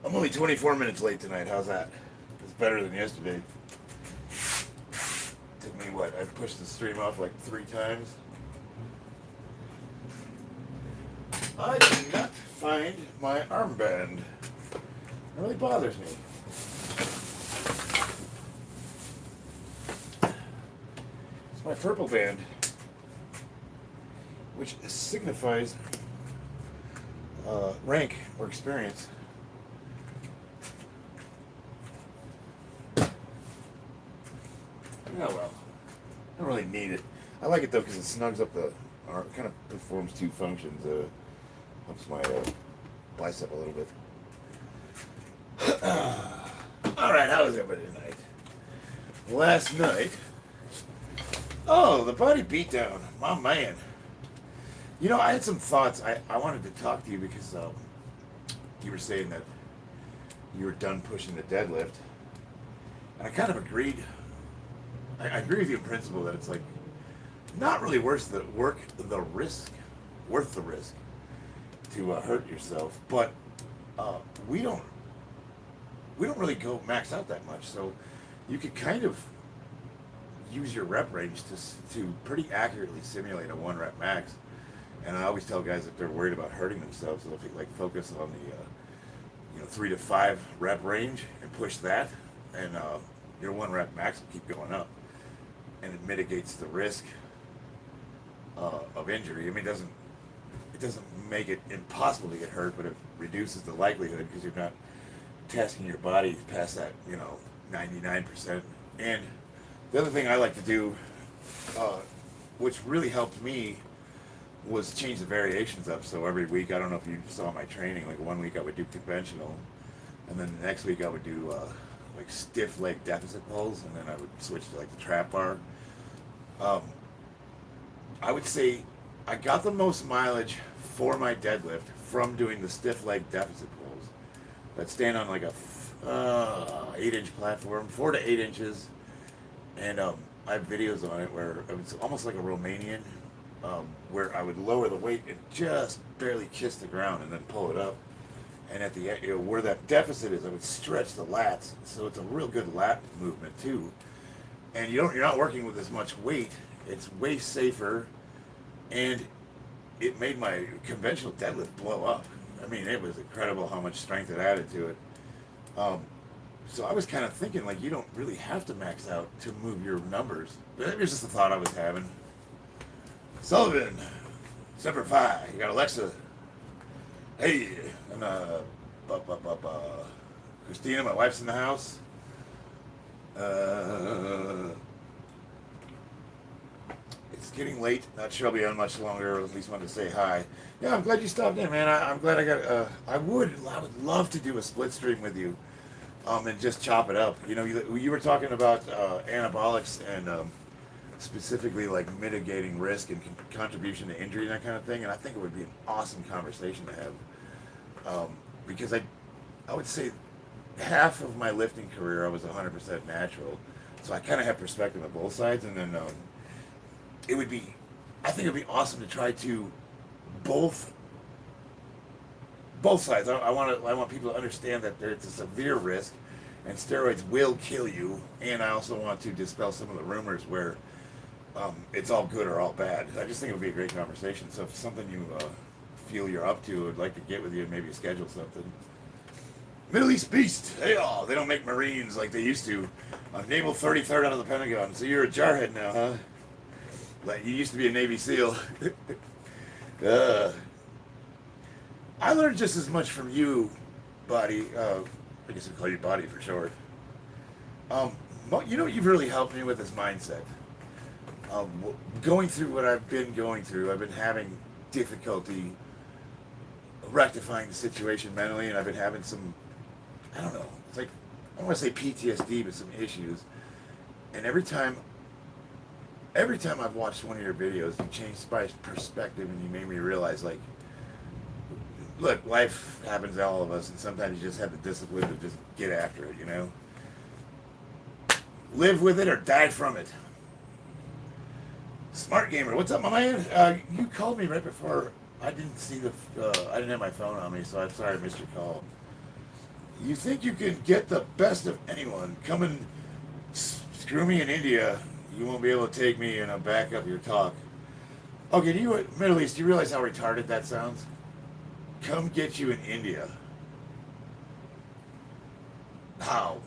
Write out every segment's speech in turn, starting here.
I'm only 24 minutes late tonight. How's that? It's better than yesterday. Took me what? I pushed the stream off like 3 times. I did not find my armband. It really bothers me. It's my purple band, which signifies rank or experience. Oh well. I don't really need it. I like it though because it snugs up the arm. It kind of performs two functions. Helps my bicep a little bit. Alright, how was everybody tonight? Last night. Oh, the body beatdown. My man. You know, I had some thoughts. I wanted to talk to you because you were saying that you were done pushing the deadlift. And I kind of agreed. I agree with you in principle that it's like not really worth the risk to hurt yourself. But we don't really go max out that much, so you could kind of use your rep range to pretty accurately simulate a 1 rep max. And I always tell guys if they're worried about hurting themselves, so if you like focus on the 3 to 5 rep range and push that, and your 1 rep max will keep going up, and it mitigates the risk of injury. I mean, it doesn't make it impossible to get hurt, but it reduces the likelihood because you're not tasking your body past that 99%. And the other thing I like to do, which really helped me, was change the variations up. So every week, I don't know if you saw my training, like 1 week I would do conventional, and then the next week I would do like stiff leg deficit pulls, and then I would switch to like the trap bar. I would say I got the most mileage for my deadlift from doing the stiff leg deficit pulls that stand on like a 8-inch platform, 4 to 8 inches, and I have videos on it where it's almost like a Romanian, where I would lower the weight and just barely kiss the ground and then pull it up. And at the end, where that deficit is, I would stretch the lats, so it's a real good lat movement too. And you're not working with as much weight. It's way safer, and it made my conventional deadlift blow up. I mean, it was incredible how much strength it added to it. So I was kind of thinking, like, you don't really have to max out to move your numbers. But it was just a thought I was having. Sullivan, Semper Fi. You got Alexa. Hey, and Christina, my wife's in the house. It's getting late. Not sure I'll be on much longer. At least wanted to say hi. Yeah, I'm glad you stopped in, man. I'm glad I got. I would love to do a split stream with you, and just chop it up. You know, you were talking about anabolics and specifically like mitigating risk and contribution to injury and that kind of thing. And I think it would be an awesome conversation to have, because I would say half of my lifting career I was 100% natural, so I kind of have perspective on both sides. And then I think it'd be awesome to try to both sides. I want people to understand that there's a severe risk, and steroids will kill you. And I also want to dispel some of the rumors where it's all good or all bad. I just think it would be a great conversation. So if it's something you feel you're up to, I'd like to get with you and maybe schedule something. Middle East Beast. Hey, they don't make Marines like they used to. Naval 33rd out of the Pentagon. So you're a jarhead now, huh? Like you used to be a Navy SEAL. I learned just as much from you, Body. I guess I call you Body for short. You know what you've really helped me with is mindset. Going through what I've been going through, I've been having difficulty rectifying the situation mentally, and I've been having some, I don't know, it's like, I don't want to say PTSD, but some issues. And every time I've watched one of your videos, you changed my perspective and you made me realize, like, look, life happens to all of us, and sometimes you just have the discipline to just get after it, you know? Live with it or die from it. Smart Gamer, what's up, my man? You called me right before. I didn't see I didn't have my phone on me, so I'm sorry I missed your call. You think you can get the best of anyone? Come and screw me in India. You won't be able to take me and back up your talk. Okay, do you Middle East? Do you realize how retarded that sounds? Come get you in India. How?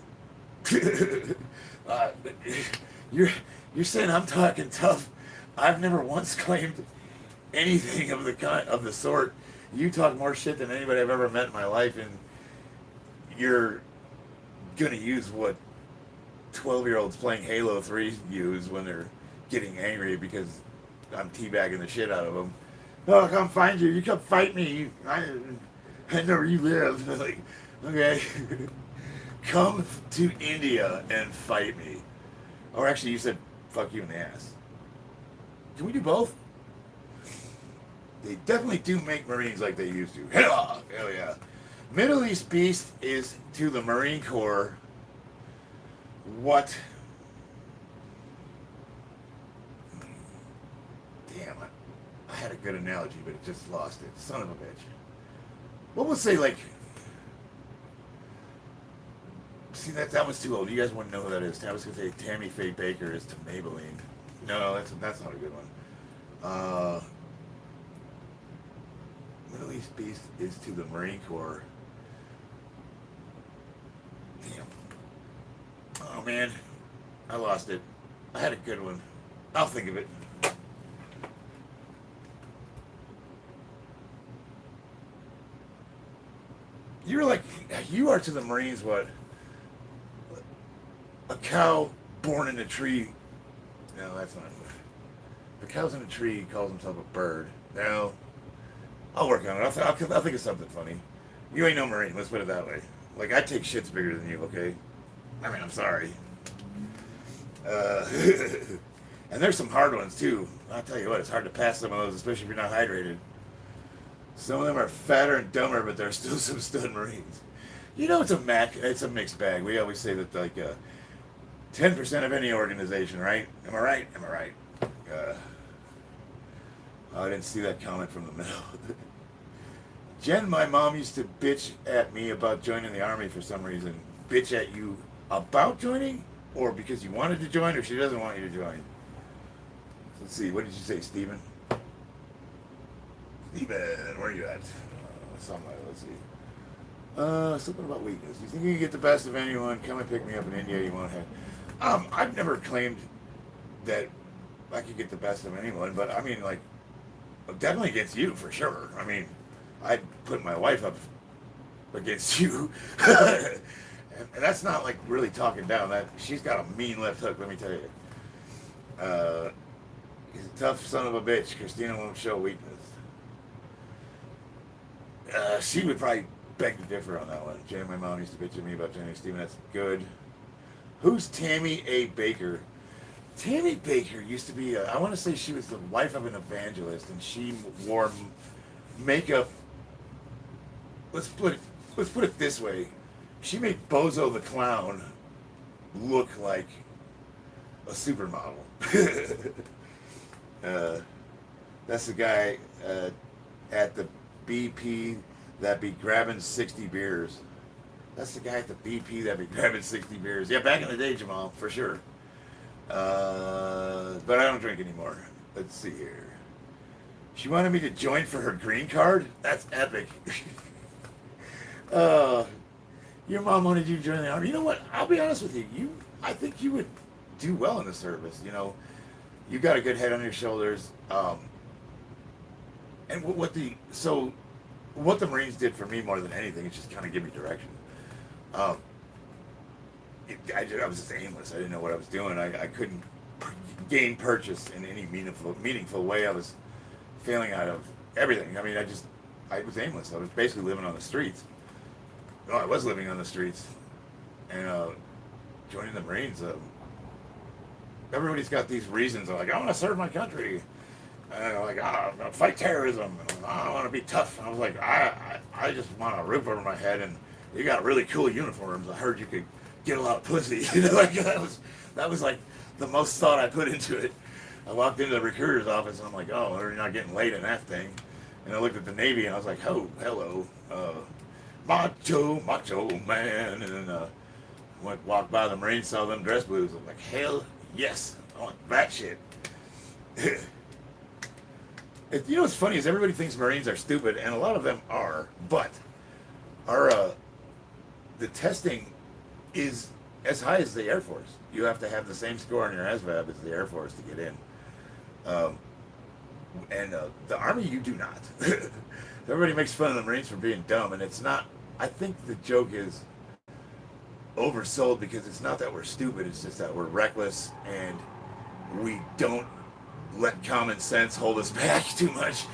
uh, you're you're saying I'm talking tough. I've never once claimed anything of the kind of the sort. You talk more shit than anybody I've ever met in my life, and you're gonna use what 12-year-olds playing Halo 3 use when they're getting angry because I'm teabagging the shit out of them. Oh, I'll come find you. You come fight me. I know where you live. Like, okay. Come to India and fight me. Or actually, you said fuck you in the ass. Can we do both? They definitely do make Marines like they used to. Hell yeah. Middle East Beast is to the Marine Corps what... Damn, I had a good analogy, but it just lost it. Son of a bitch. What would say, like... See, that was too old. You guys wouldn't know who that is. I was going to say Tammy Faye Baker is to Maybelline. No, that's not a good one. Middle East Beast is to the Marine Corps. Damn. Oh, man. I lost it. I had a good one. I'll think of it. You're like, you are to the Marines what? A cow born in a tree. No, that's not. The cow's in a tree, calls himself a bird. No. I'll work on it. I'll think of something funny. You ain't no Marine, let's put it that way. Like, I take shits bigger than you, okay? I mean, I'm sorry. And there's some hard ones, too. I'll tell you what, it's hard to pass some of those, especially if you're not hydrated. Some of them are fatter and dumber, but they're still some stud Marines. You know, it's a mixed bag. We always say that, like, 10% of any organization, right? Am I right? Am I right? I didn't see that comment from the middle. Jen, my mom used to bitch at me about joining the Army for some reason. Bitch at you about joining? Or because you wanted to join, or she doesn't want you to join? Let's see, what did you say, Steven? Steven, where are you at? Somewhere, let's see. Something about weakness. You think you can get the best of anyone? Come and pick me up in India, you won't have... I've never claimed that I could get the best of anyone, but I mean, like, definitely against you, for sure. I mean, I'd put my wife up against you. And that's not, like, really talking down. That she's got a mean left hook, let me tell you. He's a tough son of a bitch. Christina won't show weakness. She would probably beg to differ on that one. Jen, my mom used to bitch at me about Jenny Steven. That's good. Who's Tammy A. Baker? Tammy Baker used to be, I want to say she was the wife of an evangelist, and she wore makeup. Let's put it this way. She made Bozo the Clown look like a supermodel. That's the guy at the BP that be grabbing 60 beers. That's the guy at the BP that be grabbing 60 beers. Yeah, back in the day, Jamal, for sure. But I don't drink anymore. Let's see here. She wanted me to join for her green card? That's epic. Your mom wanted you to join the Army. You know what? I'll be honest with you. I think you would do well in the service. You know, you got a good head on your shoulders. And what the Marines did for me more than anything is just kind of give me direction. I was just aimless. I didn't know what I was doing. I couldn't gain purchase in any meaningful way. I was failing out of everything. I mean, I was aimless. I was basically living on the streets. No, I was living on the streets. And joining the Marines, everybody's got these reasons. Like, I want to serve my country. And like, I fight terrorism. And I want to be tough. And I was like, I just want a roof over my head. And you got really cool uniforms. I heard you could get a lot of pussy. You know, like that was like the most thought I put into it. I walked into the recruiter's office and I'm like, oh, you're not getting laid in that thing. And I looked at the Navy and I was like, oh, hello. macho man. And then walked by the Marines, saw them dress blues. I'm like, hell yes, I want that shit. You know what's funny is everybody thinks Marines are stupid, and a lot of them are, but our the testing is as high as the Air Force. You have to have the same score on your ASVAB as the Air Force to get in. And the Army, you do not. Everybody makes fun of the Marines for being dumb, and it's not. I think the joke is oversold because it's not that we're stupid, it's just that we're reckless and we don't let common sense hold us back too much.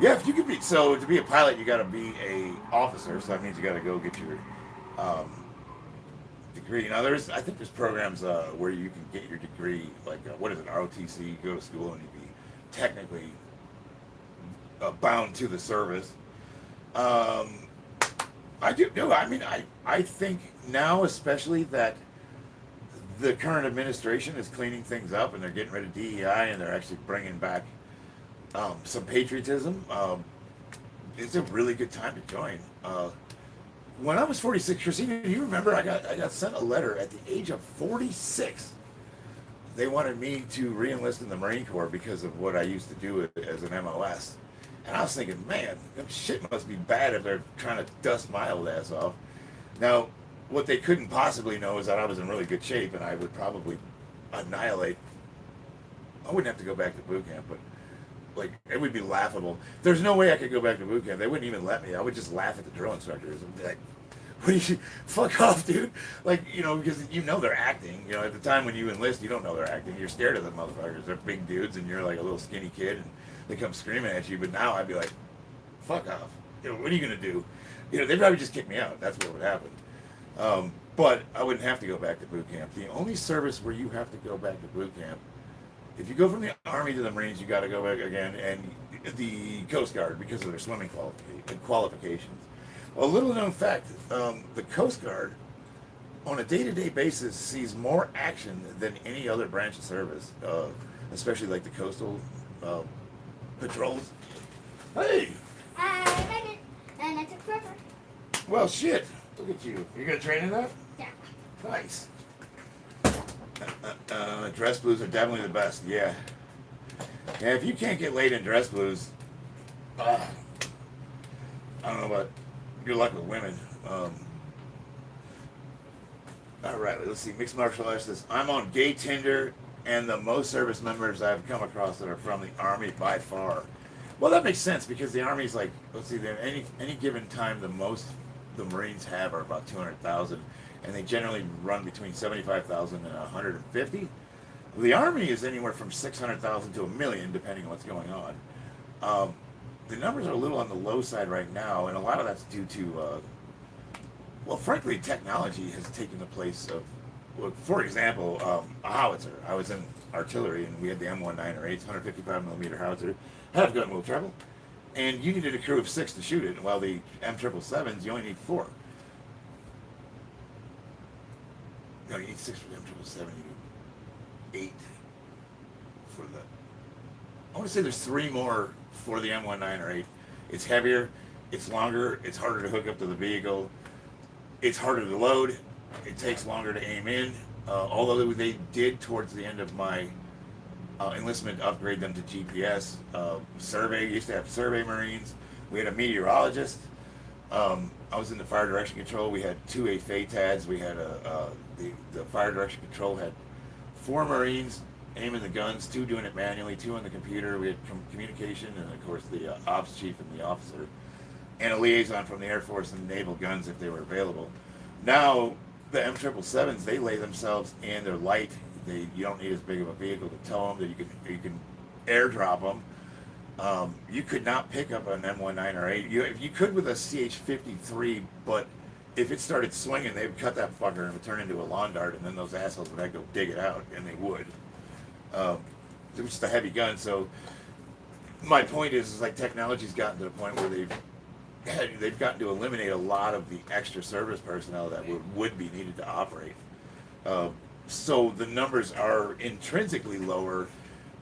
Yeah, if you could be, so to be a pilot, you got to be a officer, so that means you got to go get your degree. Now, I think there's programs where you can get your degree, like what is it, ROTC? You go to school and you be technically bound to the service. I do. No, I mean, I think now, especially that the current administration is cleaning things up and they're getting rid of DEI and they're actually bringing back some patriotism. It's a really good time to join. When I was 46, Christina, do you remember I got sent a letter at the age of 46? They wanted me to re-enlist in the Marine Corps because of what I used to do as an MOS. And I was thinking, man, that shit must be bad if they're trying to dust my old ass off. Now, what they couldn't possibly know is that I was in really good shape and I would probably annihilate. I wouldn't have to go back to boot camp, but like it would be laughable. There's no way I could go back to boot camp. They wouldn't even let me. I would just laugh at the drill instructors and be like, "What do you fuck off, dude?" Like, you know, because you know they're acting. You know, at the time when you enlist, you don't know they're acting. You're scared of the motherfuckers. They're big dudes, and you're like a little skinny kid, and they come screaming at you. But now I'd be like, "Fuck off! You know, what are you gonna do?" You know, they'd probably just kick me out. That's what would happen. But I wouldn't have to go back to boot camp. The only service where you have to go back to boot camp, if you go from the Army to the Marines, you got to go back again, and the Coast Guard because of their swimming qualifications. A little known fact, the Coast Guard, on a day-to-day basis, sees more action than any other branch of service, especially like the coastal patrols. Hey! I read it, and I took forever. Well, shit. Look at you. You gonna train in that? Yeah. Nice. Dress blues are definitely the best. Yeah. Yeah. If you can't get laid in dress blues, I don't know about your luck with women. All right. Let's see. Mixed martial arts says I'm on gay Tinder, and the most service members I've come across that are from the Army by far. Well, that makes sense because the Army's like, let's see, any given time, the most the Marines have are about 200,000, and they generally run between 75,000 and 150. The Army is anywhere from 600,000 to 1 million, depending on what's going on. The numbers are a little on the low side right now, and a lot of that's due to, well, frankly, technology has taken the place of, well, for example, a howitzer. I was in artillery, and we had the M1908s, 155 millimeter howitzer, had gun will travel. And you needed a crew of 6 to shoot it, while the M777s, you only need 4. No, you need 6 for the M777, you need 8 for the... I want to say there's 3 more for the M1908. It's heavier, it's longer, it's harder to hook up to the vehicle, it's harder to load, it takes longer to aim in, although they did towards the end of my enlistment upgrade them to GPS. Survey, used to have survey Marines. We had a meteorologist. I was in the fire direction control. We had 2 AFATADs. We had the fire direction control had 4 Marines aiming the guns, 2 doing it manually, 2 on the computer. We had communication, and of course the ops chief and the officer, and a liaison from the Air Force and Naval guns if they were available. Now the M777s, they lay themselves in. They're light. You don't need as big of a vehicle to tow them. That you can airdrop them. You could not pick up an M1908. You could with a CH-53, but if it started swinging, they would cut that fucker and it would turn into a lawn dart, and then those assholes would have to go dig it out, and they would. It was just a heavy gun. So my point is like technology's gotten to the point where they've gotten to eliminate a lot of the extra service personnel that would be needed to operate. So the numbers are intrinsically lower,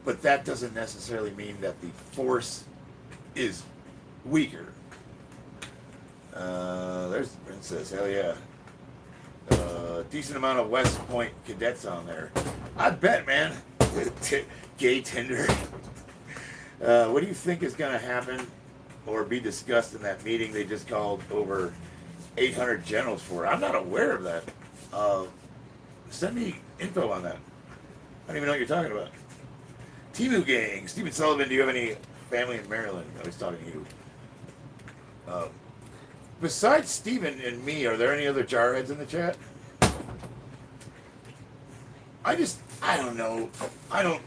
but that doesn't necessarily mean that the force is weaker. There's the princess. Hell yeah. Decent amount of West Point cadets on there. I bet, man. Gay Tinder. What do you think is going to happen or be discussed in that meeting they just called over 800 generals for? I'm not aware of that. Send me info on that. I don't even know what you're talking about. Timu Gang. Stephen Sullivan, do you have any family in Maryland? I was talking to you. Besides Stephen and me, are there any other jarheads in the chat? I don't know. I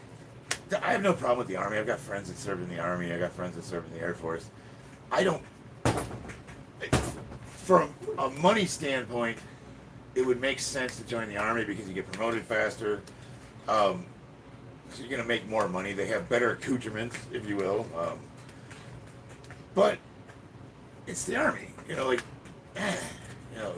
have no problem with the Army. I've got friends that served in the Army. I got friends that served in the Air Force. From a money standpoint, it would make sense to join the Army because you get promoted faster. So you're going to make more money. They have better accoutrements, if you will. But it's the Army. You know, like, you know.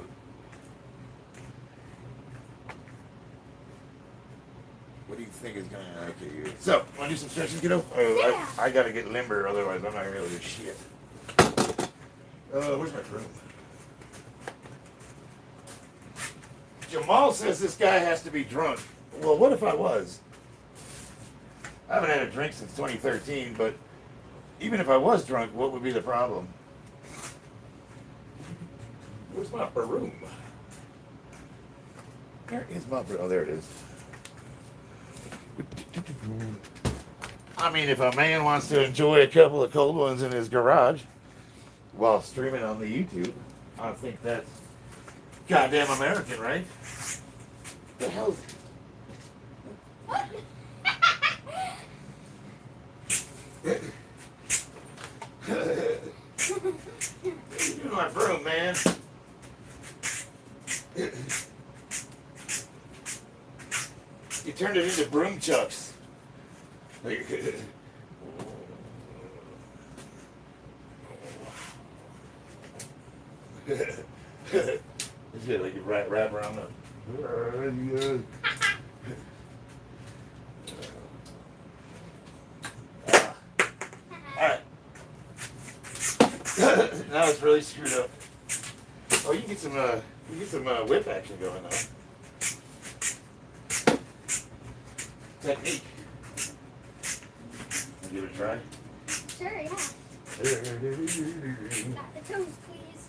What do you think is going to okay you? So, want to do some stretching, kiddo? Yeah. I got to get limber, otherwise I'm not going to be able to do shit. Where's my broom? Jamal says this guy has to be drunk. Well, what if I was? I haven't had a drink since 2013, but even if I was drunk, what would be the problem? Where's my broom? Where is my broom? Oh, there it is. I mean, if a man wants to enjoy a couple of cold ones in his garage while streaming on the YouTube, I think that's goddamn American, right? What the hell? You're my broom, man. You turned it into broom chucks. It's good, like you wrap around the. Alright. Now it's really screwed up. Oh, you can get some whip action going though. Technique. Give it a try. Sure, yeah. Got the toes, please.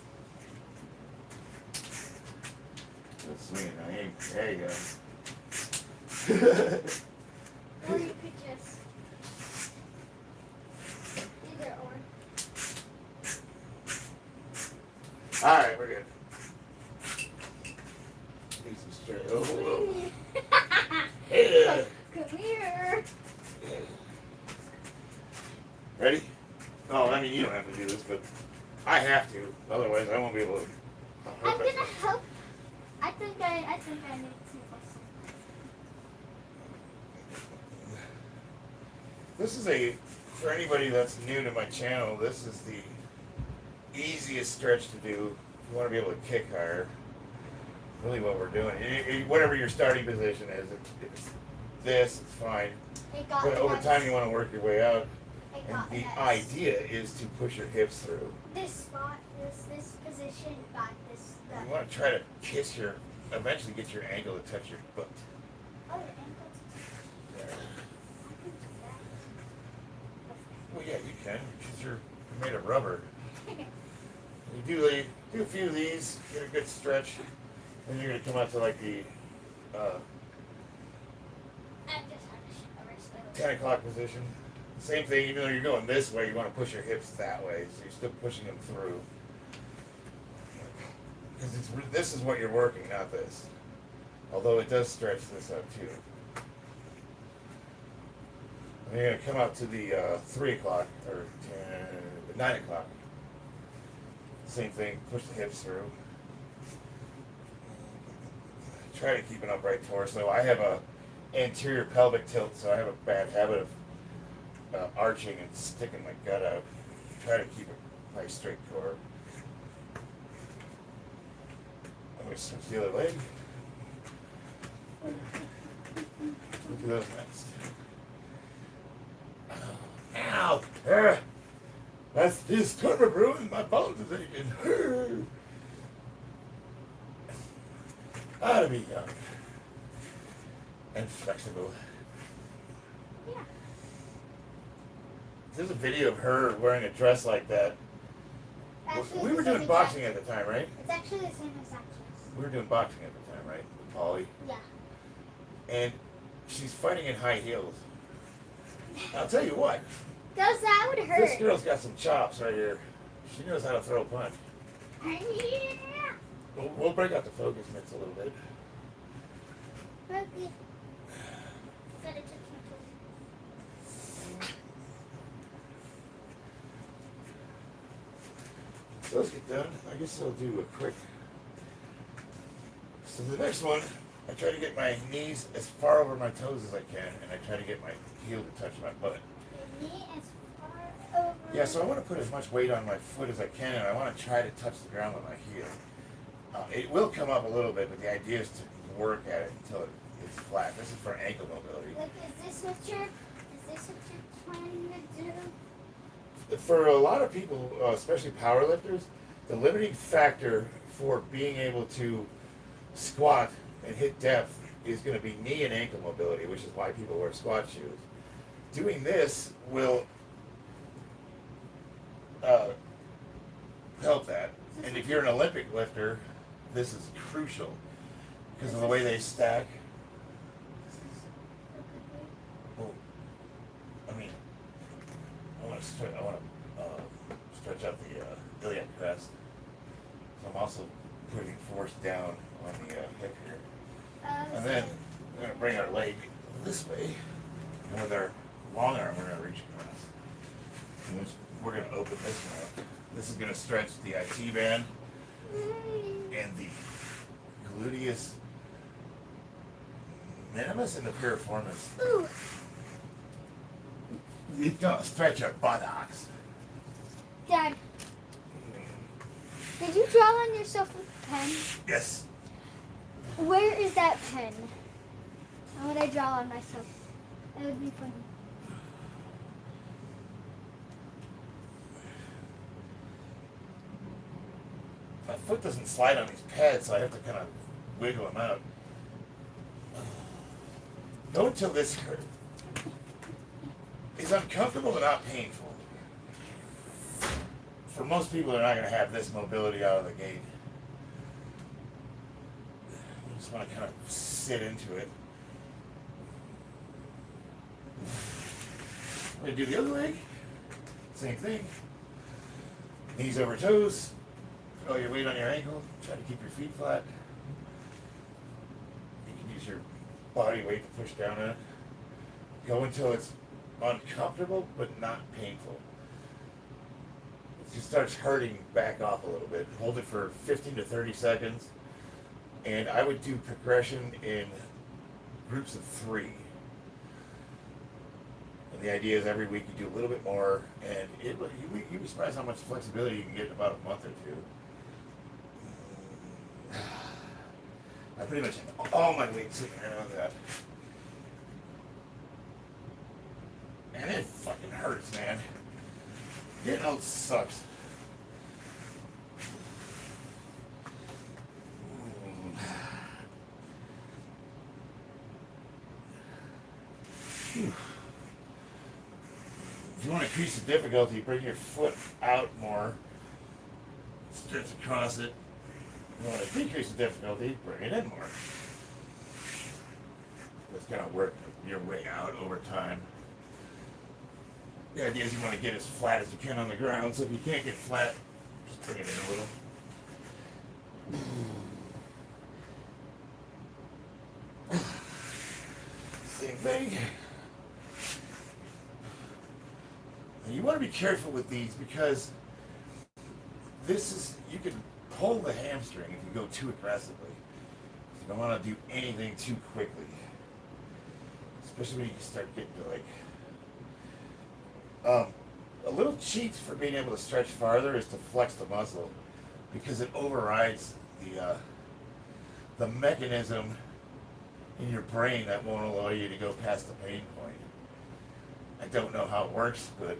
Let's swing it now. There you go. Or you could just either or. Alright, we're good. Need some straight. Oh, yeah. Come here. Ready? Oh, I mean, you don't have to do this, but I have to. Otherwise, I won't be able to. I'm gonna help. I think I need some muscle. This is for anybody that's new to my channel, this is the easiest stretch to do if you want to be able to kick higher. Really what we're doing. Whatever your starting position is, if it's this, it's fine. But over time, you want to work your way out. And the idea is to push your hips through. This spot, this position, got this. You want to try to eventually get your ankle to touch your foot. Oh, your ankle. There. Well, yeah, you can, because you're made of rubber. You do a few of these, get a good stretch, and you're going to come out to like the 10 o'clock position. Same thing, even though you're going this way, you want to push your hips that way, so you're still pushing them through. Because this is what you're working, not this. Although it does stretch this out too. And you're going to come out to the 3 o'clock, or 9 o'clock. Same thing, push the hips through. Try to keep an upright torso. I have a anterior pelvic tilt, so I have a bad habit of arching and sticking my gut out. Try to keep a nice straight core. I'm going to switch the other leg. Look at those next. Ow! That's his turbo brew and my bones is aching. Ought to be young and flexible. Yeah. There's a video of her wearing a dress like that. Actually, We were the doing same boxing exact- at the time, right? It's actually the same exact dress. We were doing boxing at the time, right? With Polly. Yeah. And she's fighting in high heels. I'll tell you what, Because that would hurt. this girl's got some chops right here. She knows how to throw a punch. Yeah. We'll break out the focus mitts a little bit. Okay. Gotta touch my toes. So let's get done. I guess I'll do a quick. So the next one, I try to get my knees as far over my toes as I can, and I try to get my heel to touch my butt. Your knee as far over. Yeah, so I want to put as much weight on my foot as I can, and I want to try to touch the ground with my heel. It will come up a little bit, but the idea is to work at it until it's flat. This is for ankle mobility. Like, is this what you're planning to do? For a lot of people, especially powerlifters, the limiting factor for being able to squat and hit depth is going to be knee and ankle mobility, which is why people wear squat shoes. Doing this will help that. And if you're an Olympic lifter, this is crucial because of the way they stack. Well, I mean, I want to stretch out the iliac crest. So I'm also putting force down on the hip here. And then we're going to bring our leg this way. And with our long arm, we're going to reach across. And we're going to open this one up. This is going to stretch the IT band and the gluteus minimus and the piriformis. Ooh. It's going to stretch your buttocks. Dad, did you draw on yourself with a pen? Yes. Where is that pen? How would I draw on myself? That would be funny. My foot doesn't slide on these pads, so I have to kind of wiggle them out. Go until this is uncomfortable but not painful. For most people, they're not going to have this mobility out of the gate. You just want to kind of sit into it. I'm going to do the other leg. Same thing. Knees over toes. Throw your weight on your ankle. Try to keep your feet flat. You can use your body weight to push down on it. Go until it's uncomfortable but not painful. If it starts hurting, back off a little bit. Hold it for 15 to 30 seconds. And I would do progression in groups of 3. And the idea is every week you do a little bit more, and you'd be surprised how much flexibility you can get in about a month or 2. I pretty much have all my weight sitting around that. And it fucking hurts, man. Getting old sucks. If you want to increase the difficulty, bring your foot out more. Stretch across it. If you want to decrease the difficulty, bring it in more. That's going to work your way out over time. The idea is you want to get as flat as you can on the ground, so if you can't get flat, just bring it in a little. Same thing. And you want to be careful with these because you can pull the hamstring if you go too aggressively. You don't want to do anything too quickly. Especially when you start getting to a little cheat for being able to stretch farther is to flex the muscle because it overrides the mechanism in your brain that won't allow you to go past the pain point. I don't know how it works, but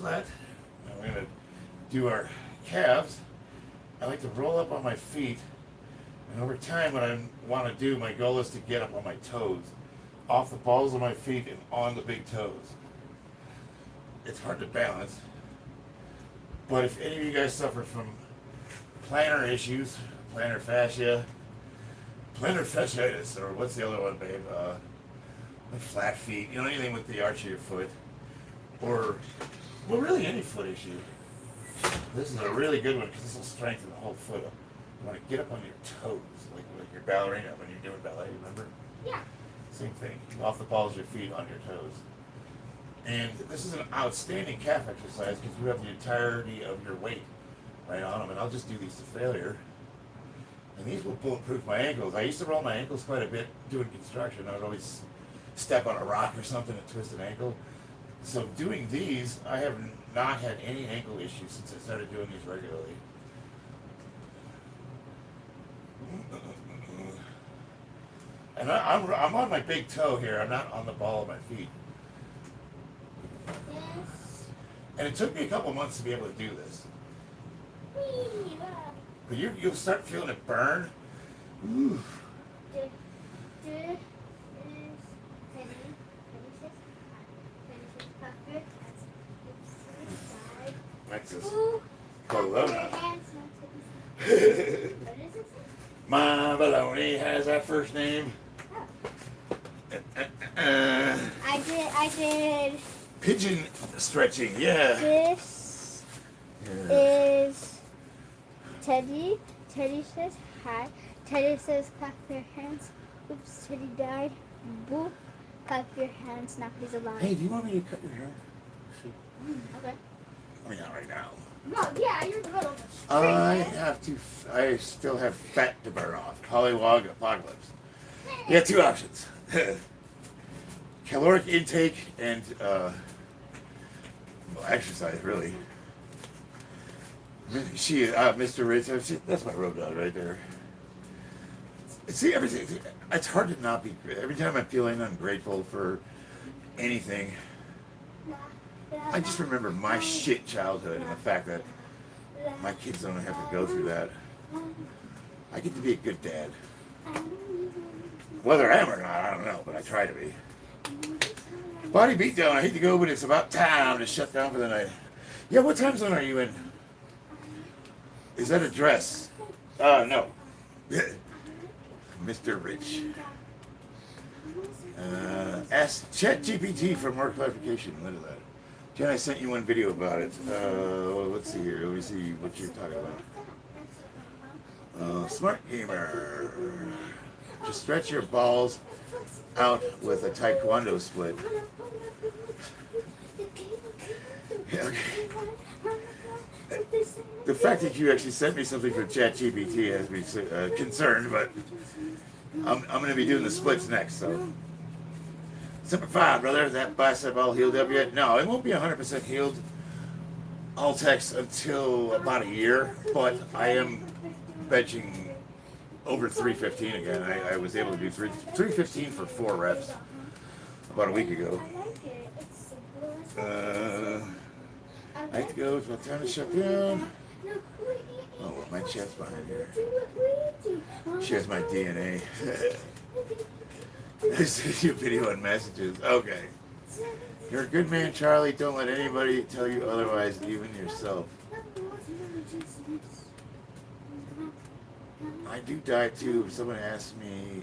that, I'm going to do our calves. I like to roll up on my feet. And over time, what I want to do, my goal is to get up on my toes, off the balls of my feet and on the big toes. It's hard to balance. But if any of you guys suffer from plantar issues, plantar fascia, plantar fasciitis, or what's the other one, babe? Flat feet, you know, anything with the arch of your foot, or, well, really any foot issue. This is a really good one because this will strengthen the whole foot. You want to get up on your toes, like your ballerina when you're doing ballet, remember? Yeah. Same thing, off the balls of your feet, on your toes. And this is an outstanding calf exercise because you have the entirety of your weight right on them. And I'll just do these to failure. And these will bulletproof my ankles. I used to roll my ankles quite a bit doing construction. I would always step on a rock or something and twist an ankle. So doing these, I have not had any ankle issues since I started doing these regularly. And I'm on my big toe here. I'm not on the ball of my feet. Yes. And it took me a couple months to be able to do this. Wee, wow. But you'll start feeling it burn. Ooh. Texas. Bologna. My baloney has that first name. I did. Pigeon stretching, yeah. This is Teddy. Teddy says hi. Teddy says clap your hands. Oops, Teddy died. Boo. Clap your hands. Now he's alive. Hey, do you want me to cut your hair? Okay. I mean, not right now. No, yeah, you're good. I still have fat to burn off. Polywog apocalypse. You got two options. Caloric intake and exercise, really. Mr. Ritz, that's my road dog right there. See, everything, it's hard to not be, every time I'm feeling ungrateful for anything, I just remember my shit childhood and the fact that my kids don't have to go through that. I get to be a good dad. Whether I am or not, I don't know, but I try to be. Body beatdown, I hate to go, but it's about time to shut down for the night. Yeah, what time zone are you in? Is that a dress? No. Mr. Rich. Ask ChatGPT for more clarification. What is that? Jen, I sent you one video about it. Let's see here. Let me see what you're talking about. Smart gamer. Just stretch your balls out with a taekwondo split. Yeah, okay. The fact that you actually sent me something from ChatGPT has me concerned, but I'm going to be doing the splits next, so. Number 5, brother. Is that bicep all healed up yet? No, it won't be 100% healed. All text until about a year, but I am benching over 315 again. I was able to do 315 for 4 reps about a week ago. I have to go. It's about time to shut down. Oh, my chat's behind here. She has my DNA. I sent you a video on messages. Okay. You're a good man, Charlie. Don't let anybody tell you otherwise, even yourself. I do diet too. If someone asks me,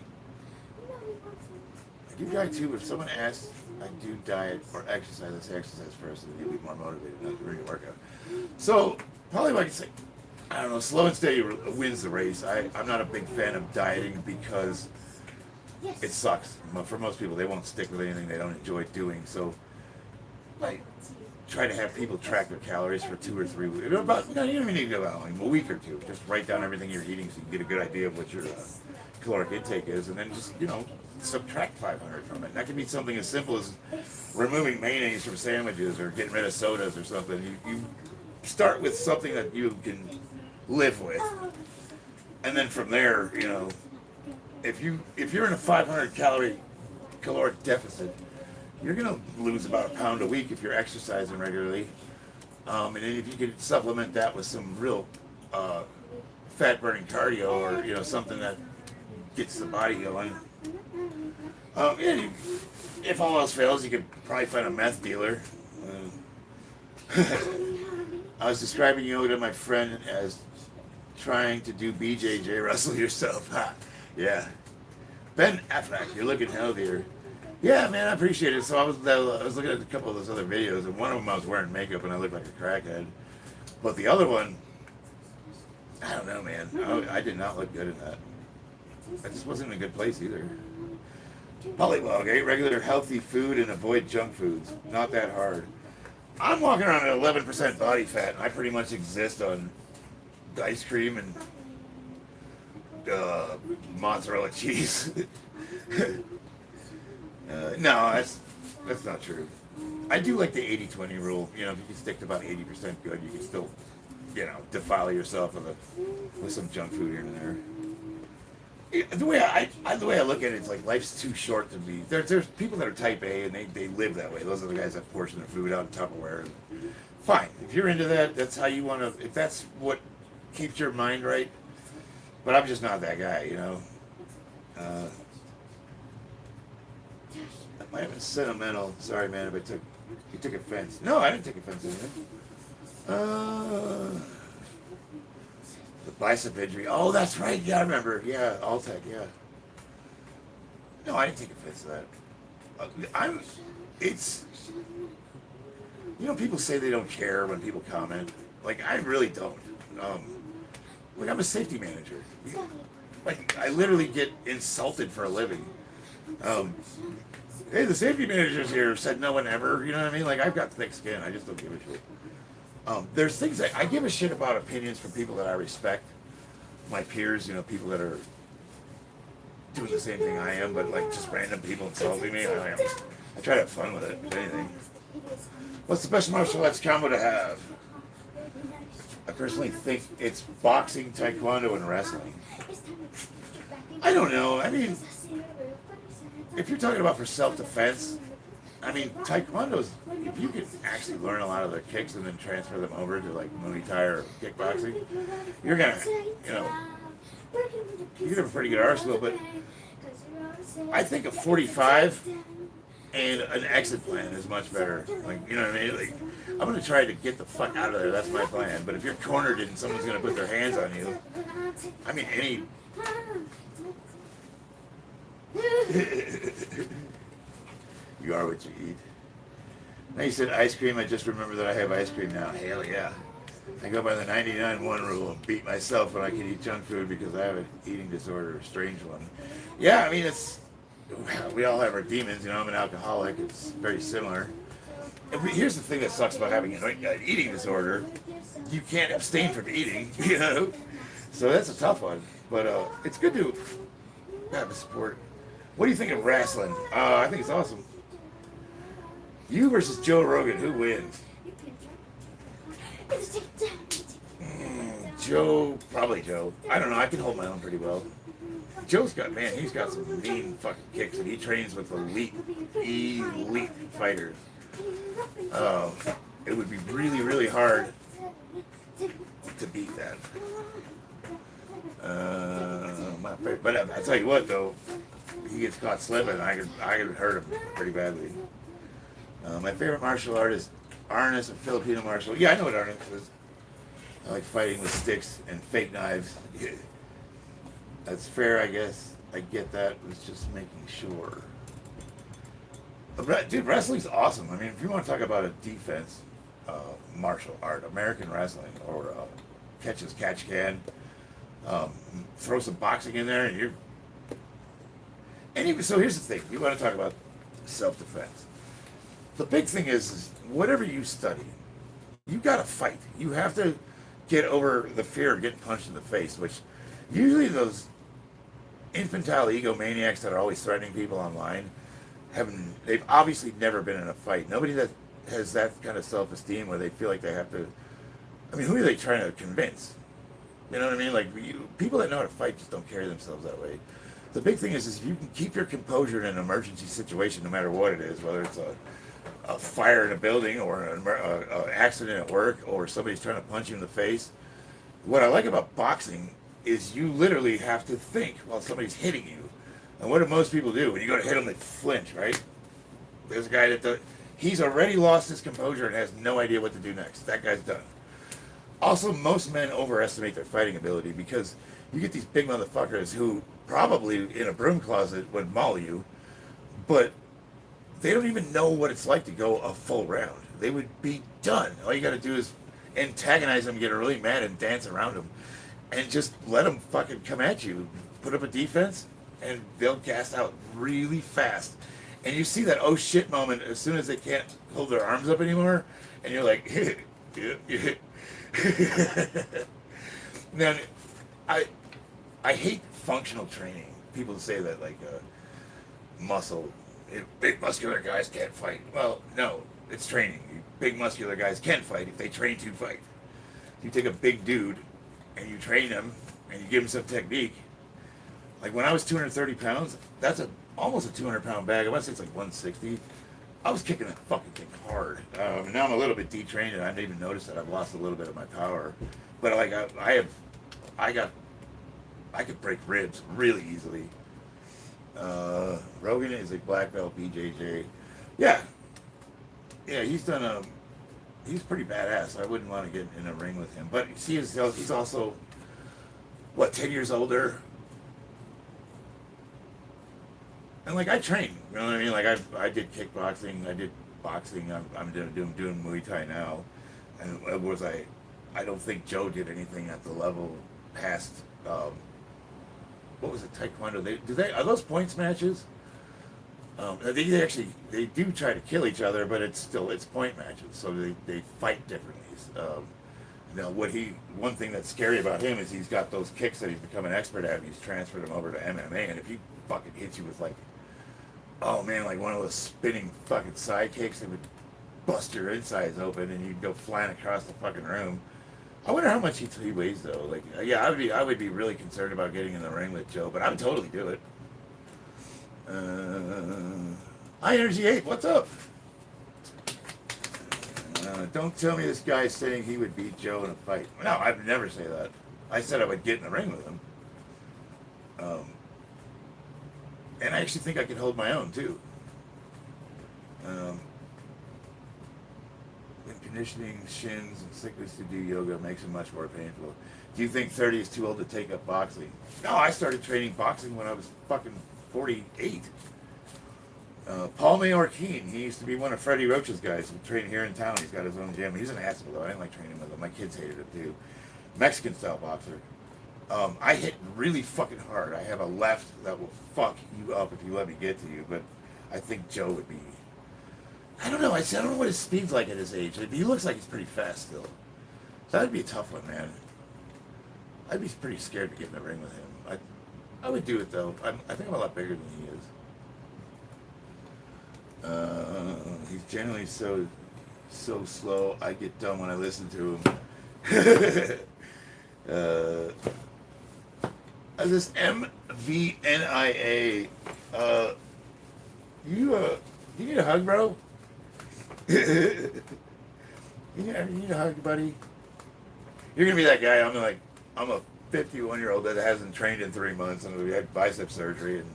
I do diet too. But if someone asks, I do diet or exercise. I say exercise first, and you'll be more motivated not to bring a workout. So probably like say, I don't know, slow and steady wins the race. I'm not a big fan of dieting because it sucks. For most people, they won't stick with anything they don't enjoy doing. So I try to have people track their calories for 2 or 3 weeks. You don't even need to go out like a week or 2. Just write down everything you're eating so you can get a good idea of what your caloric intake is, and then just subtract 500 from it. That can be something as simple as removing mayonnaise from sandwiches or getting rid of sodas or something. You start with something that you can live with, and then from there, if you're in a 500 caloric deficit, you're gonna lose about a pound a week if you're exercising regularly. And then if you could supplement that with some real fat burning cardio, or something that gets the body going. And if all else fails, you could probably find a meth dealer. I was describing yoga to my friend as trying to do BJJ, wrestle yourself. Yeah. Ben Affleck, you're looking healthier. Yeah, man, I appreciate it. So I was looking at a couple of those other videos, and one of them I was wearing makeup and I looked like a crackhead. But the other one, I don't know, man. I did not look good in that. I just wasn't in a good place either. Pollywog, eat regular healthy food and avoid junk foods. Not that hard. I'm walking around at 11% body fat, and I pretty much exist on ice cream and mozzarella cheese. No, that's not true. I do like the 80-20 rule. If you can stick to about 80% good, you can still, defile yourself with some junk food here and there. The way I look at it, it's like life's too short to be. There's people that are type A and they live that way. Those are the guys that portion their food out in Tupperware. Fine, if you're into that, that's how you want to. If that's what keeps your mind right. But I'm just not that guy, I might have been sentimental. Sorry, man, if you took offense. No, I didn't take offense to anything. The bicep injury. Oh, that's right. Yeah, I remember. Yeah, Alltech. Yeah. No, I didn't take offense to that. It's. People say they don't care when people comment. Like, I really don't. I'm a safety manager. Like, I literally get insulted for a living. Hey, the safety manager's here. Said no one ever. You know what I mean? Like, I've got thick skin. I just don't give a shit. There's things that I give a shit about opinions from people that I respect. My peers, people that are doing the same thing I am, but like just random people insulting me. I try to have fun with it, if anything. What's the best martial arts combo to have? I personally think it's boxing, taekwondo, and wrestling. I don't know. I mean, if you're talking about for self-defense, taekwondo's, if you can actually learn a lot of the kicks and then transfer them over to like Muay Thai or kickboxing, you're gonna, you have a pretty good arsenal. But I think a 45 and an exit plan is much better. Like, you know what I mean? Like, I'm gonna try to get the fuck out of there. That's my plan. But if you're cornered and someone's gonna put their hands on you, You are what you eat. Now you said ice cream. I just remember that I have ice cream now. Hell yeah. I go by the 99-1 rule and beat myself when I can eat junk food because I have an eating disorder, a strange one. Yeah, we all have our demons. I'm an alcoholic. It's very similar. And here's the thing that sucks about having an eating disorder. You can't abstain from eating, So that's a tough one. But it's good to have a support. What do you think of wrestling? I think it's awesome. You versus Joe Rogan, who wins? Probably Joe. I don't know, I can hold my own pretty well. Joe's got some mean fucking kicks, and he trains with elite fighters. It would be really, really hard to beat that. But I tell you what, though, he gets caught slipping, I could hurt him pretty badly. My favorite martial art is Arnis, a Filipino martial. Yeah, I know what Arnis is. I like fighting with sticks and fake knives. That's fair, I guess. I get that. It's just making sure. Dude, wrestling's awesome. If you want to talk about a defense martial art, American wrestling, or catch as catch can, throw some boxing in there, and you're. Anyway, so here's the thing. You want to talk about self-defense. The big thing is whatever you study, you got to fight. You have to get over the fear of getting punched in the face, which usually those infantile egomaniacs that are always threatening people online, they've obviously never been in a fight. Nobody that has that kind of self-esteem where they feel like they have to, who are they trying to convince? You know what I mean? Like, people that know how to fight just don't carry themselves that way. The big thing is if you can keep your composure in an emergency situation, no matter what it is, whether it's a fire in a building or an accident at work or somebody's trying to punch you in the face. What I like about boxing is you literally have to think while somebody's hitting you. And what do most people do? When you go to hit them, they flinch, right? There's a guy he's already lost his composure and has no idea what to do next. That guy's done. Also, most men overestimate their fighting ability because you get these big motherfuckers who probably in a broom closet would maul you, but they don't even know what it's like to go a full round. They would be done. All you got to do is antagonize them, get really mad, and dance around them, and just let them fucking come at you. Put up a defense, and they'll cast out really fast. And you see that oh shit moment as soon as they can't hold their arms up anymore, and you're like, Then I hate functional training. People say that like muscle, big muscular guys can't fight. Well, no, it's training. Big muscular guys can fight if they train to fight. You take a big dude and you train him and you give him some technique. Like when I was 230 pounds, that's almost a 200-pound bag. I want to say it's like 160. I was kicking that fucking thing hard. Now I'm a little bit detrained and I didn't even notice that I've lost a little bit of my power. But like I could break ribs really easily. Rogan is a black belt BJJ. Yeah, he's done he's pretty badass. I wouldn't want to get in a ring with him. But see, he's also, what, 10 years older? And like I train, you know what I mean? Like I did kickboxing, I did boxing. I'm doing Muay Thai now, and I don't think Joe did anything at the level past. What was it, Taekwondo? Are those points matches? They do try to kill each other, but it's point matches, so they fight differently. Now one thing that's scary about him is he's got those kicks that he's become an expert at, and he's transferred them over to MMA, and if he fucking hits you with like, oh man, like one of those spinning fucking side kicks that would bust your insides open and you'd go flying across the fucking room. I wonder how much he weighs though. Like, yeah, I would be really concerned about getting in the ring with Joe, but I would totally do it. High Energy 8, what's up? Don't tell me this guy's saying he would beat Joe in a fight. No, I'd never say that. I said I would get in the ring with him. And I actually think I could hold my own too. When conditioning shins and sickness to do yoga makes it much more painful. Do you think 30 is too old to take up boxing? No, I started training boxing when I was fucking 48. Paul Mayorkeen, he used to be one of Freddie Roach's guys who trained here in town. He's got his own gym. He's an asshole though. I didn't like training with him. My kids hated him too. Mexican style boxer. I hit really fucking hard. I have a left that will fuck you up if you let me get to you, but I think Joe would be... I don't know. I don't know what his speed's like at his age. He looks like he's pretty fast still. So that'd be a tough one, man. I'd be pretty scared to get in the ring with him. I would do it, though. I think I'm a lot bigger than he is. He's generally so slow, I get dumb when I listen to him. This MVNIA, you need a hug, bro? you need a hug, buddy? You're gonna be that guy. I'm a 51-year-old that hasn't trained in 3 months and we had bicep surgery, and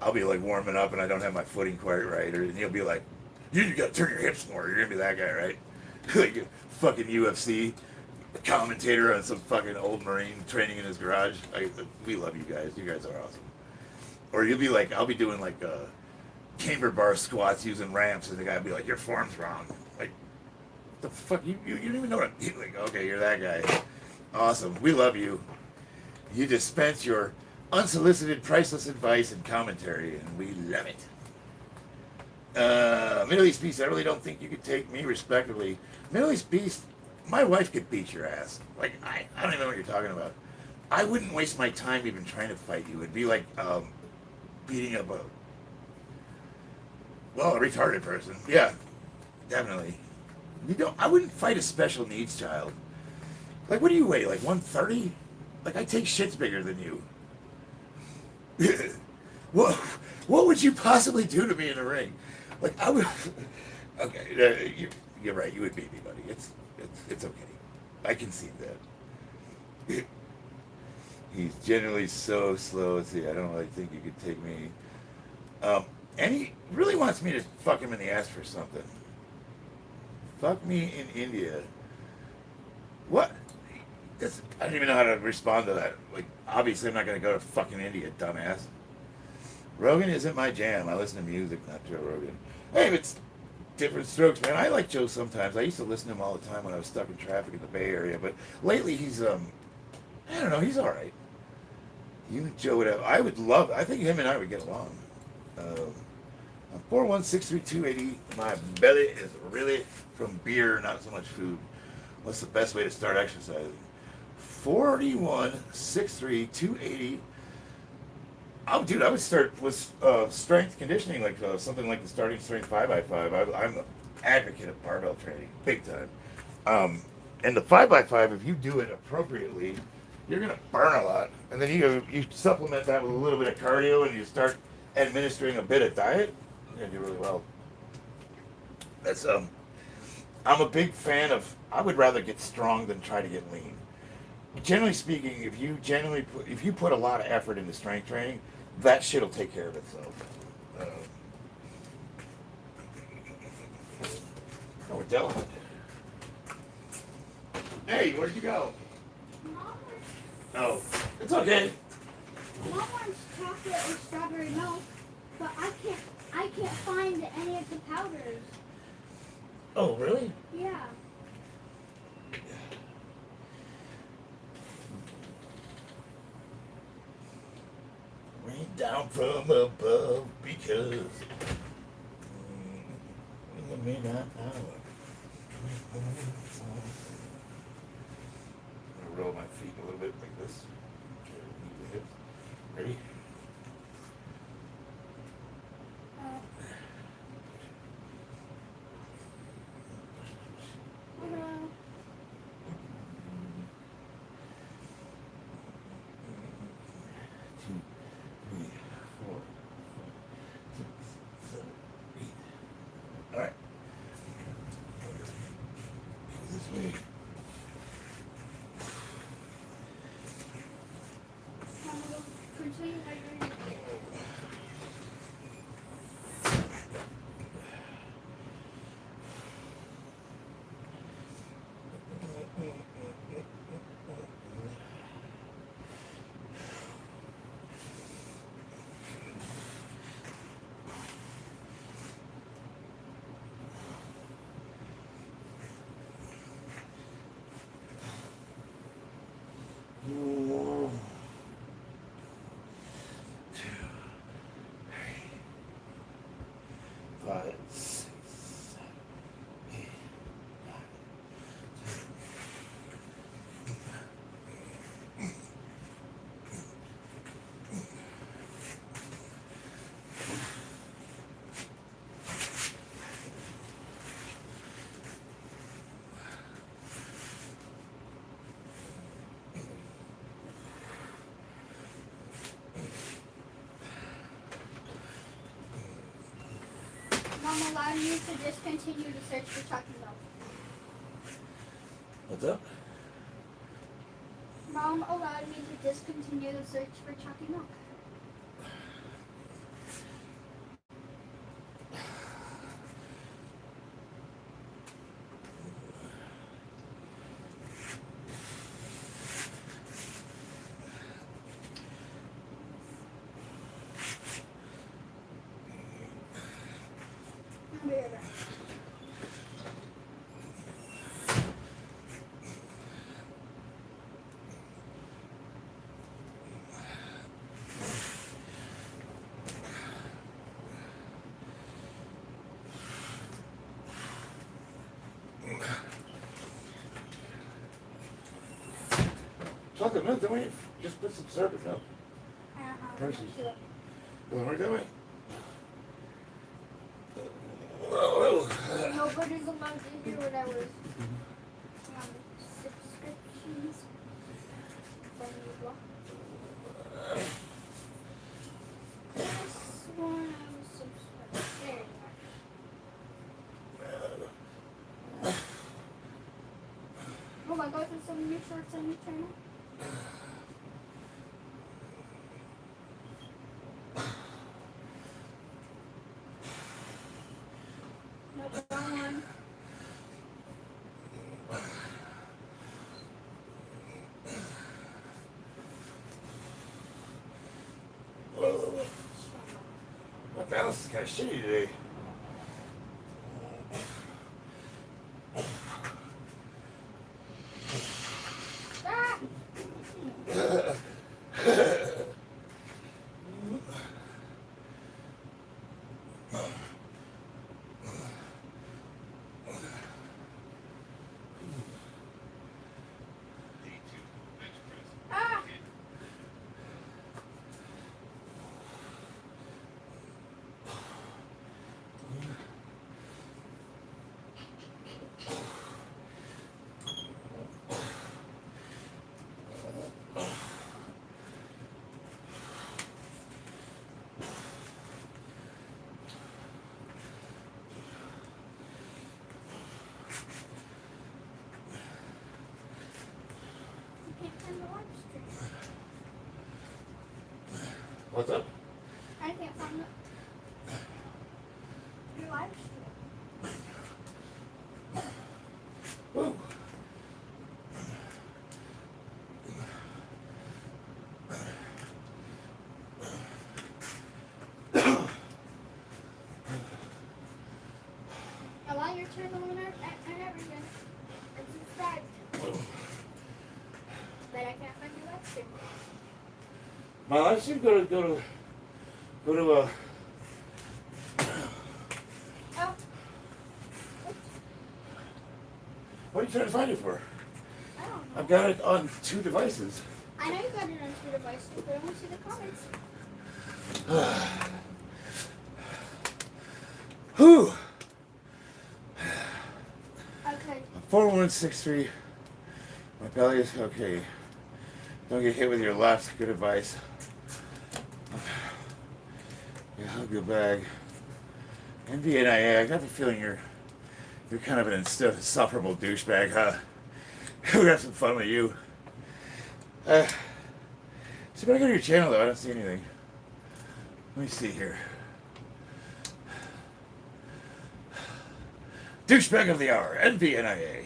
I'll be like warming up and I don't have my footing quite right, and he'll be like, you gotta turn your hips more. You're gonna be that guy, right? Like fucking UFC commentator on some fucking old Marine training in his garage. We love you guys. You guys are awesome. Or you'll be like, I'll be doing like chamber bar squats using ramps, and the guy will be like, your form's wrong. Like, the fuck? You don't even know what I'm doing. Like, okay, you're that guy. Awesome. We love you. You dispense your unsolicited, priceless advice and commentary, and we love it. Middle East Beast, I really don't think you could take me respectively. Middle East Beast, my wife could beat your ass. Like, I don't even know what you're talking about. I wouldn't waste my time even trying to fight you. It'd be like beating up a retarded person. Yeah, definitely. I wouldn't fight a special needs child. Like, what do you weigh? Like 130? Like, I take shits bigger than you. What would you possibly do to me in the ring? Like, Okay, you're right. You would beat me, buddy. It's okay. I can see that. He's generally so slow. Let's see, I don't really think you could take me. And he really wants me to fuck him in the ass for something. Fuck me in India. What? I don't even know how to respond to that. Like, obviously, I'm not going to go to fucking India, dumbass. Rogan isn't my jam. I listen to music, not Joe Rogan. Hey, it's different strokes, man. I like Joe sometimes. I used to listen to him all the time when I was stuck in traffic in the Bay Area. But lately, he's, I don't know, he's all right. You and Joe would have, I would love, I think him and I would get along. I'm 4163280. My belly is really from beer, not so much food. What's the best way to start exercising? 4163280. Oh, dude, I would start with strength conditioning, like something like the starting strength 5x5. I'm an advocate of barbell training, big time. And the 5x5, if you do it appropriately, you're gonna burn a lot, and then you supplement that with a little bit of cardio, and you start administering a bit of diet, you're gonna do really well. That's I'm a big fan of. I would rather get strong than try to get lean. Generally speaking, if you put a lot of effort into strength training, that shit'll take care of itself. Oh, we're done. Hey, where'd you go? Oh, it's okay. Mom wants chocolate or strawberry milk, but I can't find any of the powders. Oh, really? Yeah. Rain down from above because you may not know. I'm gonna roll my feet a little bit like this. Okay, move the hips. Ready? Two, three, four, five, six, 7, 8. All right. This way. Five, six, 7, 8, 9, 10. Mom allowed you to discontinue the search for chocolate milk. What's up? Mom allowed me to discontinue the search for chocolate milk. I'll be right back. Chocolate milk, don't we? Just put some syrup in milk. Hershey's. Well, we're going. Nobody's allowed to hear what I was subscriptions. This one I was subscribed. There you are. filming your shorts on your channel? Nope, wrong one. Whoa. My balance is kind of shitty today. Ah! Ah! You can't find the live stream. What's up? I can't find your live stream. Woo. Allow your channel and everything. I'm subscribed. But I can't find your live stream. My live stream go to Oh, what are you trying to find it for? I don't know. I've got it on 2 devices. I know you got it on 2 devices, but I want to see the comments. Whew. Okay. 4163. My belly is okay. Don't get hit with your left. Good advice. Yeah, hug your bag. NVNIA, I got the feeling you're kind of an insufferable douchebag, huh? We'll have some fun with you. So when I go to your channel though, I don't see anything. Let me see here. Douchebag of the hour, NVNIA.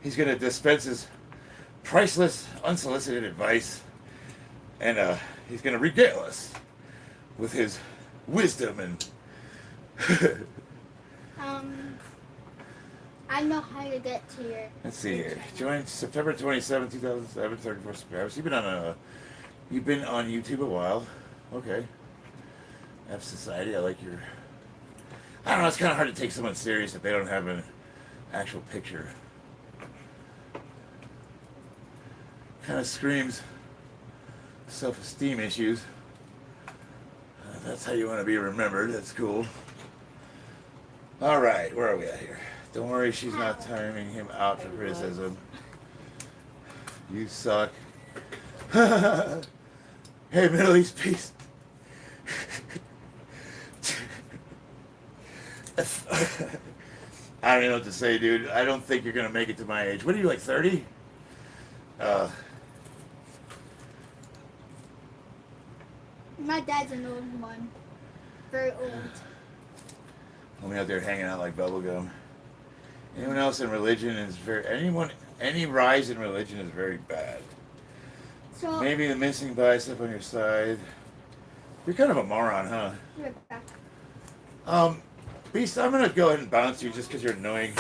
He's gonna dispense his priceless, unsolicited advice, and he's gonna regale us with his wisdom and. I know how to get to your. Let's see here. Joined September 27, 2007, 34 subscribers. You've been on YouTube a while. Okay. F Society, I like your. I don't know. It's kind of hard to take someone serious if they don't have an actual picture. Kind of screams self-esteem issues. That's how you want to be remembered. That's cool. All right, where are we at here? Don't worry, she's not timing him out for criticism. You suck. Hey, Middle East peace. I don't even know what to say, dude. I don't think you're gonna make it to my age. What are you, like 30? My dad's an old one. Very old. Only out there hanging out like bubblegum. Anyone else in religion is any rise in religion is very bad. So Maybe the missing bicep on your side. You're kind of a moron, huh? right back. Beast, I'm gonna go ahead and bounce you just because you're annoying.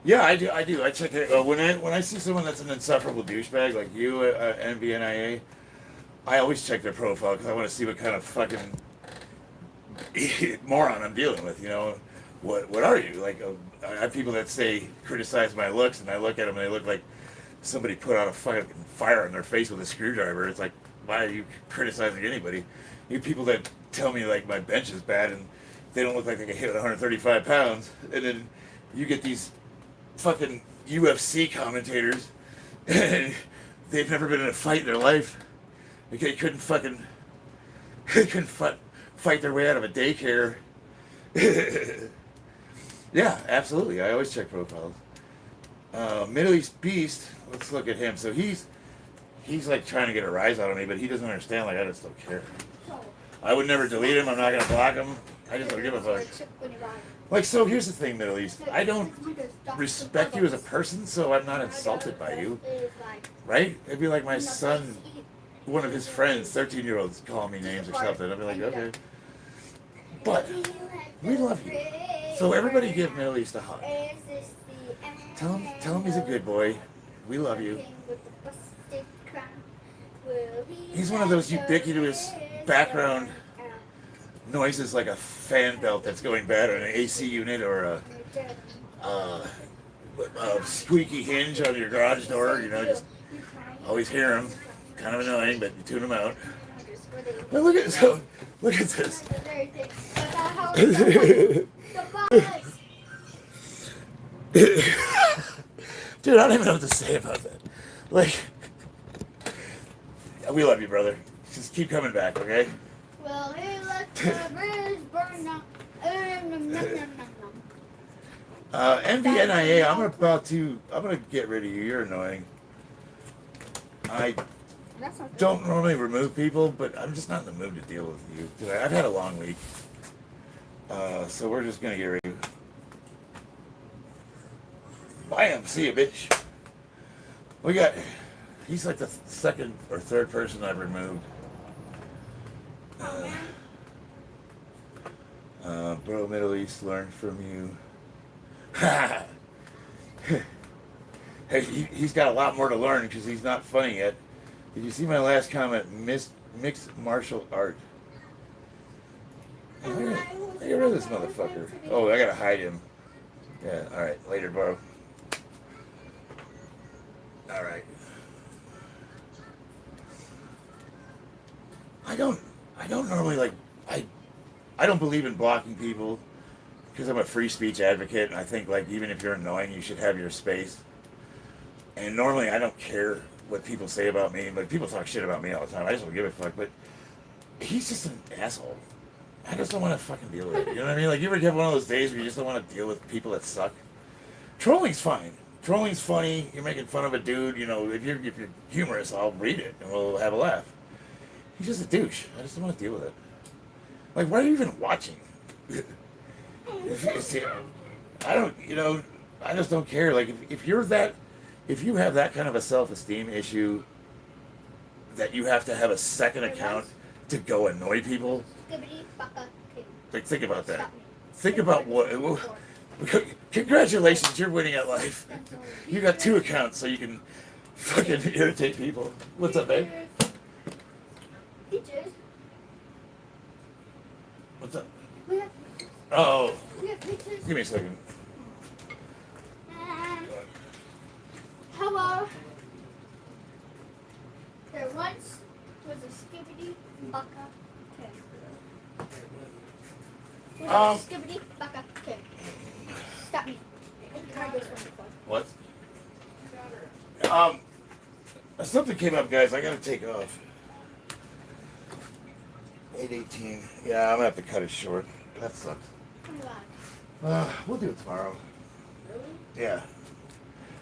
Yeah, I do. I check it. When I see someone that's an insufferable douchebag like you, NVNIA, I always check their profile because I want to see what kind of fucking moron I'm dealing with. You know, what are you like? I have people that criticize my looks, and I look at them and they look like somebody put out a fucking fire in their face with a screwdriver. It's like, why are you criticizing anybody? You people that tell me like my bench is bad and they don't look like they can hit 135 pounds, and then you get these fucking UFC commentators, and they've never been in a fight in their life. They couldn't fight their way out of a daycare. Yeah, absolutely. I always check profiles. Middle East Beast. Let's look at him. So he's like trying to get a rise out of me, but he doesn't understand. Like I just don't care. I would never delete him. I'm not gonna block him. I just don't give a fuck. Like so, here's the thing, Middle East. I don't respect you as a person, so I'm not insulted by you, right? It'd be like my son, one of his friends, 13-year-olds, calling me names or something. I'd be like, okay. But we love you. So everybody give Middle East a hug. Tell him he's a good boy. We love you. He's one of those ubiquitous background noises like a fan belt that's going bad on an AC unit or a squeaky hinge on your garage door. You know, just always hear them. Kind of annoying, but you tune them out. But look at this. Dude, I don't even know what to say about that. Like, we love you, brother. Just keep coming back, okay? Well, he let the bridge burn up. MVNIA, I'm gonna get rid of you. You're annoying. I don't normally remove people, but I'm just not in the mood to deal with you today. I've had a long week. So we're just gonna get rid of you. Bam, see you, bitch. He's like the second or third person I've removed. Bro, Middle East, learn from you. Hey, he's got a lot more to learn because he's not funny yet. Did you see my last comment? Mixed martial art. Get rid of this motherfucker. Oh, I gotta hide him. Yeah, alright. Later, bro. Alright. I don't normally I don't believe in blocking people because I'm a free speech advocate and I think like even if you're annoying you should have your space. And normally I don't care what people say about me, but people talk shit about me all the time. I just don't give a fuck. But he's just an asshole. I just don't want to fucking deal with it. You know what I mean? Like you ever have one of those days where you just don't want to deal with people that suck? Trolling's fine. Trolling's funny. You're making fun of a dude. You know, if you're humorous, I'll read it and we'll have a laugh. He's just a douche. I just don't want to deal with it. Like, why are you even watching? I don't, I just don't care. Like, if you have that kind of a self-esteem issue that you have to have a second account to go annoy people, like, think about that. Think about what. Congratulations, you're winning at life. You got 2 accounts so you can fucking irritate people. What's up, babe? Teachers. What's up? Oh. Give me a second. Hello. There once was a skibbity baka kid. Skibbity baka kid. Stop me. What? Something came up, guys. I gotta take off. 8:18. Yeah, I'm gonna have to cut it short. That sucks. We'll do it tomorrow. Yeah.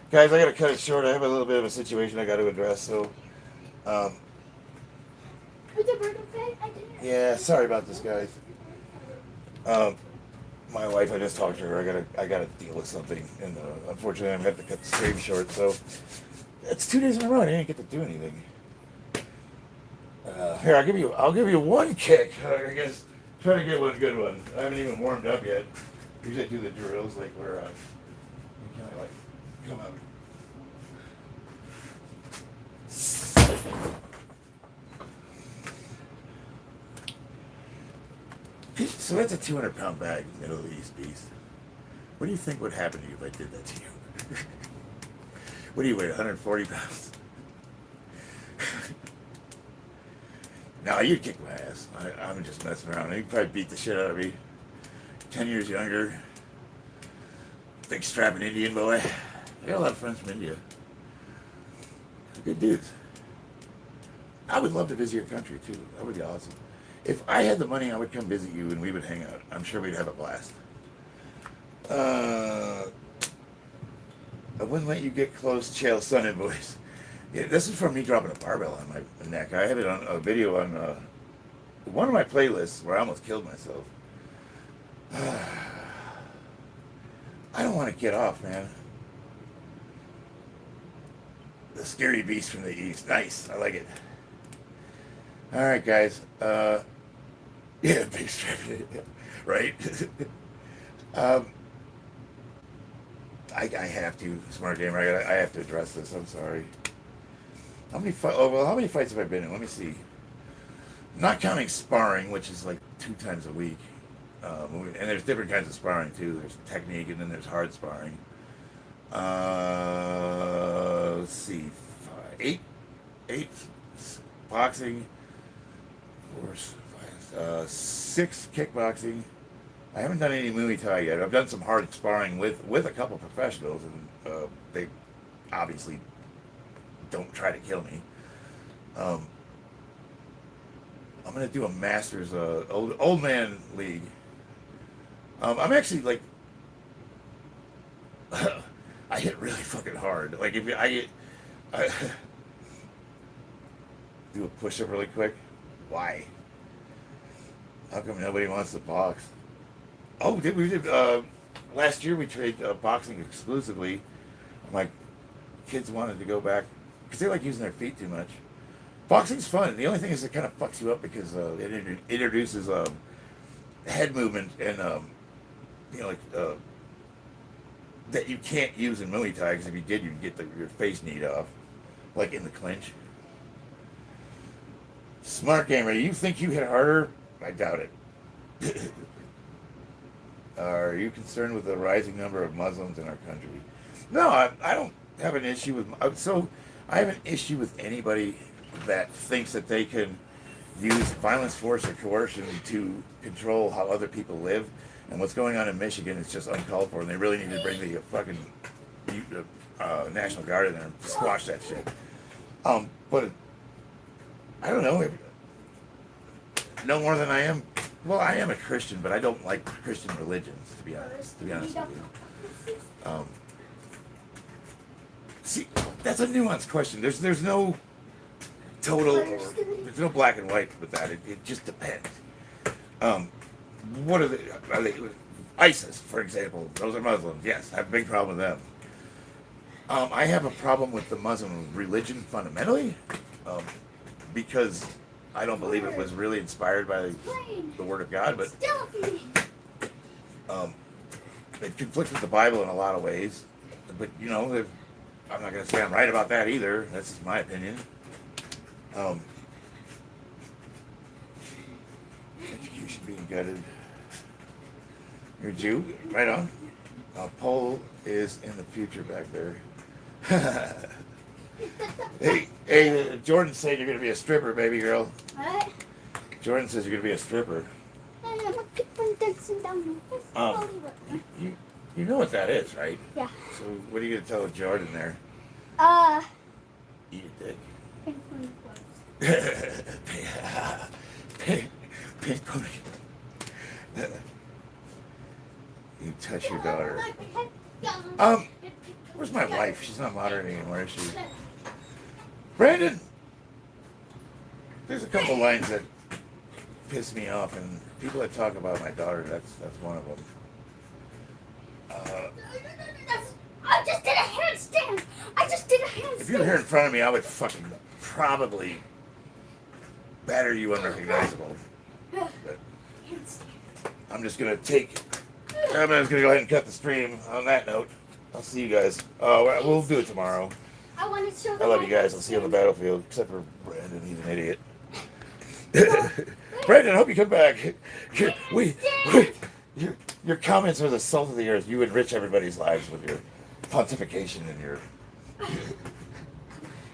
Guys, I gotta cut it short. I have a little bit of a situation I gotta address, so yeah, sorry about this, guys. My wife, I just talked to her. I gotta deal with something, and unfortunately, I'm gonna have to cut the stream short. So it's 2 days in a row. I didn't get to do anything. Here, I'll give you one kick. I guess try to get one good one. I haven't even warmed up yet. Usually I do the drills like where you kind of like come out. So that's a 200-pound bag, Middle East Beast. What do you think would happen to you if I did that to you? What do you weigh, 140 pounds? No, you'd kick my ass. I'm just messing around. You'd probably beat the shit out of me. 10 years younger. Big strapping Indian boy. I got a lot of friends from India. They're good dudes. I would love to visit your country too. That would be awesome. If I had the money, I would come visit you and we would hang out. I'm sure we'd have a blast. I wouldn't let you get close, Chael Sun invoice. Yeah, this is from me dropping a barbell on my neck. I have it on a video on one of my playlists where I almost killed myself. I don't want to get off, man. The scary beast from the east. Nice. I like it. All right, guys. Yeah, big strap. Right? I have to, smart gamer. I have to address this. I'm sorry. How many how many fights have I been in? Let me see. Not counting sparring, which is like 2 times a week. And there's different kinds of sparring too. There's technique, and then there's hard sparring. Let's see, 8 boxing, 6 kickboxing. I haven't done any Muay Thai yet. I've done some hard sparring with a couple professionals, and they obviously don't try to kill me. I'm gonna do a Masters old man league. I'm actually like I hit really fucking hard. Like if I do a push up really quick. Why? How come nobody wants to box? Oh, we did last year we trained boxing exclusively. My kids wanted to go back because they like using their feet too much. Boxing's fun. The only thing is it kind of fucks you up because it introduces head movement and that you can't use in Muay Thai, because if you did, you'd get your face kneed off, like in the clinch. Smart gamer, you think you hit harder? I doubt it. Are you concerned with the rising number of Muslims in our country? No, I don't have an issue with. So I have an issue with anybody that thinks that they can use violence, force, or coercion to control how other people live. And what's going on in Michigan is just uncalled for, and they really need to bring the fucking National Guard in there and squash that shit. But I don't know. No more than I am. Well, I am a Christian, but I don't like Christian religions, to be honest with you. See, that's a nuanced question. There's no total, there's no black and white with that. It just depends. What are they? ISIS, for example. Those are Muslims. Yes, I have a big problem with them. I have a problem with the Muslim religion fundamentally, because I don't believe it was really inspired by the Word of God, but it conflicts with the Bible in a lot of ways. But I'm not going to say I'm right about that either. That's just my opinion. Execution being gutted. You're a Jew? Right on. Pole is in the future back there. hey, Jordan said you're going to be a stripper, baby girl. What? Jordan says you're going to be a stripper. You know what that is, right? Yeah. So what are you going to tell Jordan there? Eat a dick. Pink pony. You touch your daughter. Where's my wife? She's not moderating anymore, is she? Brandon! There's a couple lines that piss me off, and people that talk about my daughter, that's one of them. I just did a handstand! If you were here in front of me, I would fucking probably batter you unrecognizable. But I'm just going to go ahead and cut the stream on that note. I'll see you guys. We'll do it tomorrow. I love you guys. I'll see you on the battlefield, except for Brandon. He's an idiot. Brandon, I hope you come back. Your comments are the salt of the earth. You enrich everybody's lives with your pontification and your...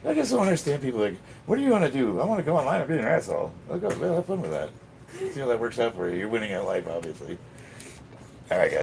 I just don't understand people like, what do you want to do? I want to go online and be an asshole. I'll go, have fun with that. See how that works out for you. You're winning at life, obviously. All right, guys.